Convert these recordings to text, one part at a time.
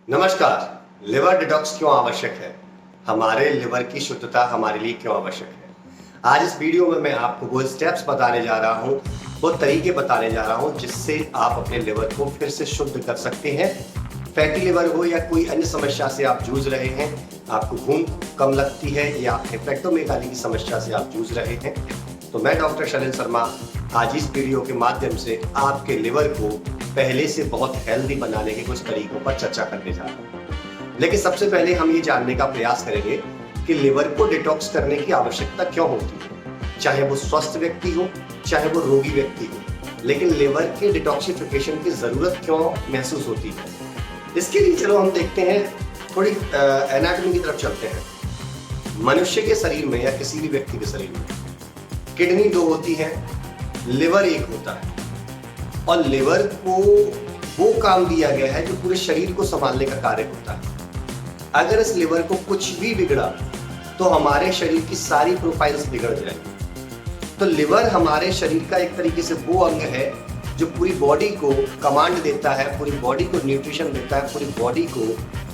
नमस्कार। Liver detox क्यों आवश्यक है? हमारे लिवर की शुद्धता हमारे लिए क्यों आवश्यक है? आज इस वीडियो में मैं आपको वो स्टेप्स बताने जा रहा हूँ, वो तरीके बताने जा रहा हूँ जिससे आप अपने लिवर को फिर से शुद्ध कर सकते हैं। फैटी लिवर हो या कोई अन्य समस्या से आप जूझ रहे हैं, आपको भूख कम लगती है या हेपेटोमेगाली की समस्या से आप जूझ रहे हैं, तो मैं डॉक्टर शैलेंद्र शर्मा आज इस वीडियो के माध्यम से आपके लिवर को पहले से बहुत हेल्दी बनाने के कुछ तरीकों पर चर्चा करने जा रहा हूँ। लेकिन सबसे पहले हम ये जानने का प्रयास करेंगे कि लिवर को डिटॉक्स करने की आवश्यकता क्यों होती है, चाहे वो स्वस्थ व्यक्ति हो चाहे वो रोगी व्यक्ति हो, लेकिन लिवर के डिटॉक्सिफिकेशन की जरूरत क्यों महसूस होती है। इसके लिए चलो हम देखते हैं, थोड़ी एनाटॉमी की तरफ चलते हैं। मनुष्य के शरीर में या किसी भी व्यक्ति के शरीर में किडनी दो होती है, लिवर एक होता है, और लिवर को वो काम दिया गया है जो पूरे शरीर को संभालने का कार्य होता है। अगर इस लिवर को कुछ भी बिगड़ा तो हमारे शरीर की सारी प्रोफाइल्स बिगड़ जाएंगी। तो लिवर हमारे शरीर का एक तरीके से वो अंग है जो पूरी बॉडी को कमांड देता है, पूरी बॉडी को न्यूट्रिशन देता है, पूरी बॉडी को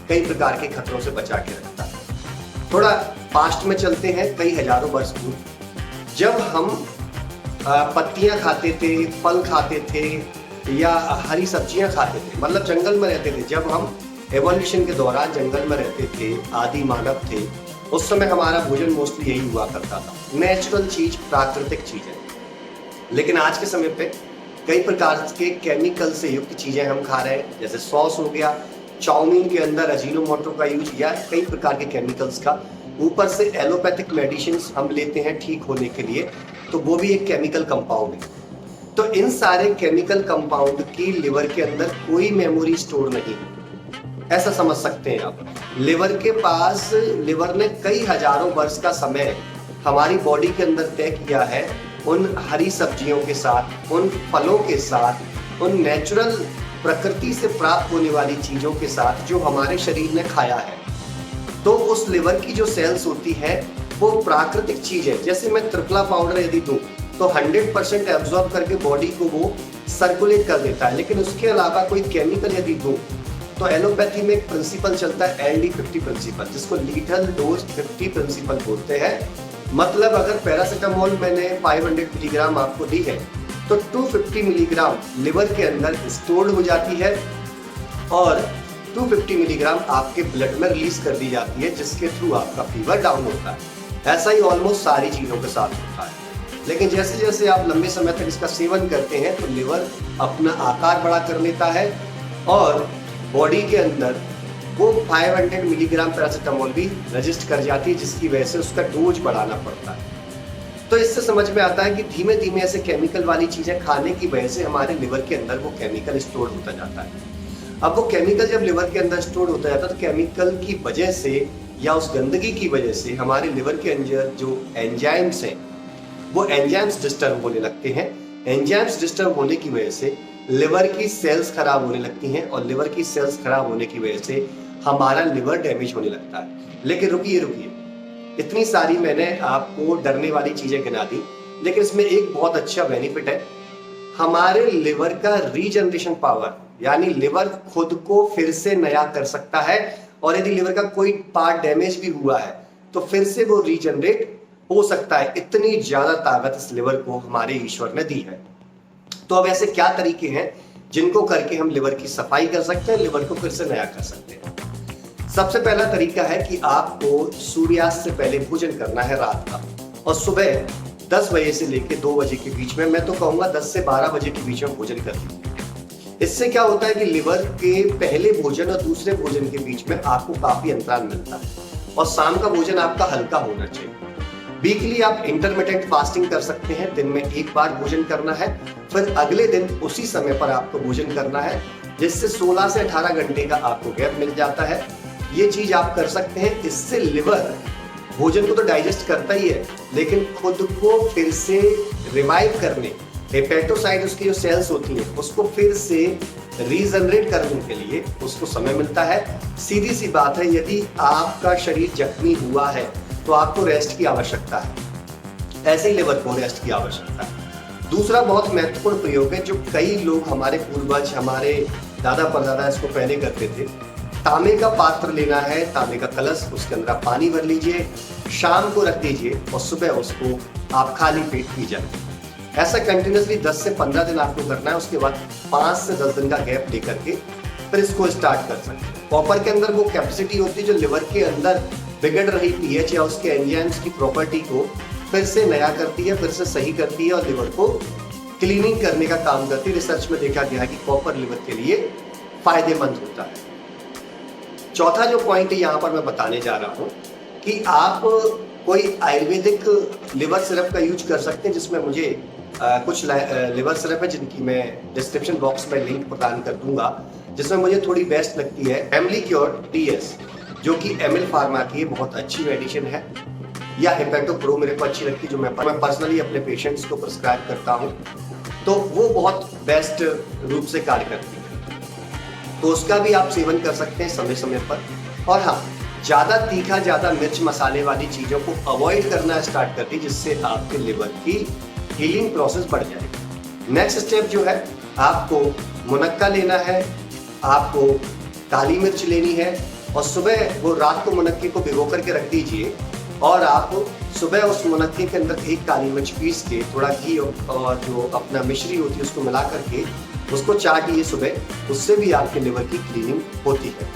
कई प्रकार के खतरों से बचा के रखता है। थोड़ा पास्ट में चलते हैं, कई हजारों वर्ष पूर्व जब हम पत्तियां खाते थे, फल खाते थे या हरी सब्जियां खाते थे, मतलब जंगल में रहते थे। जब हम एवोल्यूशन के दौरान जंगल में रहते थे, आदि मानव थे, उस समय हमारा भोजन मोस्टली यही हुआ करता था, नेचुरल चीज, प्राकृतिक चीजें। लेकिन आज के समय पे कई प्रकार के केमिकल से युक्त चीजें हम खा रहे हैं, जैसे सॉस हो गया, चाउमीन के अंदर अजीनोमोटो का यूज या कई प्रकार के केमिकल्स का, ऊपर से एलोपैथिक मेडिसिन हम लेते हैं ठीक होने के लिए, तो वो भी एक केमिकल कंपाउंड है। तो इन सारे केमिकल कंपाउंड की लिवर के अंदर कोई मेमोरी स्टोर नहीं है, ऐसा समझ सकते हैं आप। लिवर के पास, लिवर ने कई हजारों वर्ष का समय हमारी बॉडी के अंदर तय किया है उन हरी सब्जियों के साथ, उन फलों के साथ, उन नेचुरल प्रकृति से प्राप्त होने वाली चीजों के साथ जो हमारे शरीर ने खाया है। तो उस लिवर की जो सेल्स होती है वो प्राकृतिक चीज है। जैसे मैं त्रिफला पाउडर यदि दूं तो 100% एब्जॉर्ब करके बॉडी को वो सर्कुलेट कर देता है, लेकिन उसके अलावा कोई केमिकल यदि दूं तो एलोपैथी में एक प्रिंसिपल चलता है, LD50 प्रिंसिपल, जिसको लीथल डोज 50 प्रिंसिपल बोलते हैं। मतलब अगर पैरासिटामोल मैंने 500 मिलीग्राम आपको दी है तो 250 मिलीग्राम लिवर के अंदर स्टोर्ड हो जाती है और 250 मिलीग्राम आपके ब्लड में रिलीज कर दी जाती है, जिसके थ्रू आपका फीवर डाउन होता है। ऐसा ही ऑलमोस्ट सारी चीजों के साथ होता है। लेकिन जैसे जैसे आप लंबे समय तक इसका सेवन करते हैं तो लिवर अपना आकार बड़ा कर लेता है और बॉडी के अंदर वो 500 मिलीग्राम पैरासिटामोल भी रजिस्टर कर जाती है, जिसकी वजह से उसका डोज बढ़ाना पड़ता है। तो इससे समझ में आता है कि धीमे धीमे ऐसे केमिकल वाली चीजें खाने की वजह से हमारे लिवर के अंदर वो केमिकल स्टोर होता जाता है। अब वो केमिकल जब लिवर के अंदर स्टोर होता जाता है तो केमिकल की वजह से या उस गंदगी की वजह से हमारे लिवर के अंदर जो एंजाइम्स हैं वो एंजाइम्स डिस्टर्ब होने लगते हैं। एंजाइम्स डिस्टर्ब होने की वजह से लिवर की सेल्स खराब होने लगती हैं और लिवर की सेल्स खराब होने की वजह से हमारा लिवर डैमेज होने लगता है। लेकिन रुकिए, इतनी सारी मैंने आपको डरने वाली चीजें गिना दी, लेकिन इसमें एक बहुत अच्छा बेनिफिट है, हमारे लिवर का रीजनरेशन पावर, यानी लिवर खुद को फिर से नया कर सकता है और यदि लिवर का कोई पार्ट डैमेज भी हुआ है तो फिर से वो रीजनरेट हो सकता है। इतनी ज्यादा ताकत इस लिवर को हमारे ईश्वर ने दी है। तो अब ऐसे क्या तरीके हैं जिनको करके हम लिवर की सफाई कर सकते हैं, लिवर को फिर से नया कर सकते हैं। सबसे पहला तरीका है कि आपको सूर्यास्त से पहले भोजन करना है रात का, और सुबह 10 बजे से लेकर 2 बजे के बीच में, मैं तो कहूंगा 10 से 12 बजे के बीच में भोजन कर लीजिए। इससे क्या होता है कि लिवर के पहले भोजन और दूसरे भोजन के बीच में आपको काफी अंतराल मिलता है, और शाम का भोजन आपका हल्का होना चाहिए। वीकली आप इंटरमिटेंट फास्टिंग कर सकते हैं, दिन में एक बार भोजन करना है, फिर अगले दिन उसी समय पर आपको भोजन करना है, जिससे 16 से 18 घंटे का आपको गैप मिल जाता है। ये चीज आप कर सकते हैं। इससे लिवर भोजन को तो डाइजेस्ट करता ही है, लेकिन खुद को फिर से रिवाइव करने, हेपेटोसाइट उसकी जो सेल्स होती हैं उसको फिर से रीजनरेट करने के लिए उसको समय मिलता है। सीधी सी बात है, यदि आपका शरीर जख्मी हुआ है तो आपको रेस्ट की आवश्यकता है, ऐसे ही लिवर को रेस्ट की आवश्यकता है। दूसरा बहुत महत्वपूर्ण प्रयोग है जो कई लोग, हमारे पूर्वज, हमारे दादा परदादा इसको पहले करते थे, तांबे का पात्र लेना है, तांबे का कलश, उसके अंदर आप पानी भर लीजिए, शाम को रख दीजिए और सुबह उसको आप खाली पेट पी जाइए। ऐसा कंटिन्यूसली 10 से 15 दिन आपको करना है। उसके बाद 5 से 10 दिन का गैप लेकर के फिर इसको स्टार्ट कर सकते हैं। कॉपर के अंदर वो कैपेसिटी होती है जो लिवर के अंदर बिगड़ रही पीएच या उसके एंजाइम्स की प्रॉपर्टी को फिर से नया करती है, फिर से सही करती है और लिवर को क्लीनिंग करने का काम करती है। रिसर्च में देखा गया है कि कॉपर लिवर के लिए फायदेमंद होता है। चौथा जो पॉइंट यहाँ पर मैं बताने जा रहा हूँ कि आप कोई आयुर्वेदिक लिवर सिरप का यूज कर सकते हैं, जिसमें मुझे कुछ लिवर सिरप है जिनकी मैं डिस्क्रिप्शन बॉक्स में लिंक प्रदान कर दूंगा, जिसमें मुझे थोड़ी बेस्ट लगती है फैमिली क्योर टीएस, जो कि एमएल फार्मा की बहुत अच्छी मेडिसिन है, या हेपेटो प्रो मेरे को अच्छी लगती है, जो मैं पर्सनली अपने पेशेंट्स को प्रिस्क्राइब करता हूँ, तो वो बहुत बेस्ट रूप से कार्य करती है। तो उसका भी आप सेवन कर सकते हैं समय समय पर। और हाँ, ज़्यादा तीखा, ज़्यादा मिर्च मसाले वाली चीज़ों को अवॉइड करना स्टार्ट कर दी, जिससे आपके लिवर की हीलिंग प्रोसेस बढ़ जाएगी। नेक्स्ट स्टेप जो है, आपको मुनक्का लेना है, आपको काली मिर्च लेनी है और सुबह वो रात को मुनक्के को भिगो करके रख दीजिए और आप सुबह उस मुनक्के के अंदर एक काली मिर्च पीस के थोड़ा घी और जो अपना मिश्री होती है उसको मिला करके उसको चाटिए सुबह, उससे भी आपके लिवर की क्लीनिंग होती है।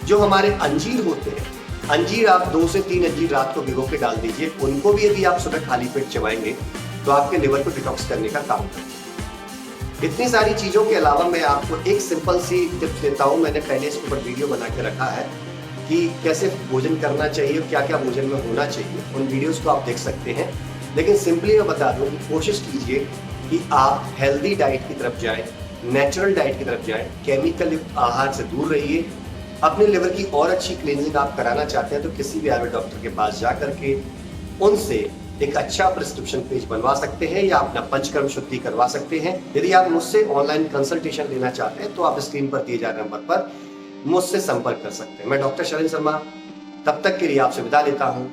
जो हमारे अंजीर होते हैं, अंजीर आप 2 से 3 अंजीर रात को भिगो के डाल दीजिए, उनको भी यदि आप सुबह खाली पेट चबाएंगे तो आपके लिवर को डिटॉक्स करने का काम करते हैं। इतनी सारी चीज़ों के अलावा मैं आपको एक सिंपल सी टिप्स देता हूँ। मैंने पहले इसके ऊपर वीडियो बना के रखा है कि कैसे भोजन करना चाहिए, क्या क्या भोजन में होना चाहिए, उन वीडियोस को आप देख सकते हैं। लेकिन सिंपली मैं बता दूँ, कोशिश कीजिए कि आप हेल्दी डाइट की तरफ जाएं, नेचुरल डाइट की तरफ जाएं, केमिकल आहार से दूर रहिए। अपने लिवर की और अच्छी क्लीनिंग आप कराना चाहते हैं तो किसी भी आयुर्वेद डॉक्टर के पास जा करके उनसे एक अच्छा प्रिस्क्रिप्शन पेज बनवा सकते हैं या अपना पंचकर्म शुद्धि करवा सकते हैं। यदि आप मुझसे ऑनलाइन कंसल्टेशन लेना चाहते हैं तो आप स्क्रीन पर दिए जा रहे नंबर पर मुझसे संपर्क कर सकते हैं। मैं डॉक्टर शरण शर्मा तब तक के लिए आपसे विदा लेता हूँ।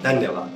धन्यवाद।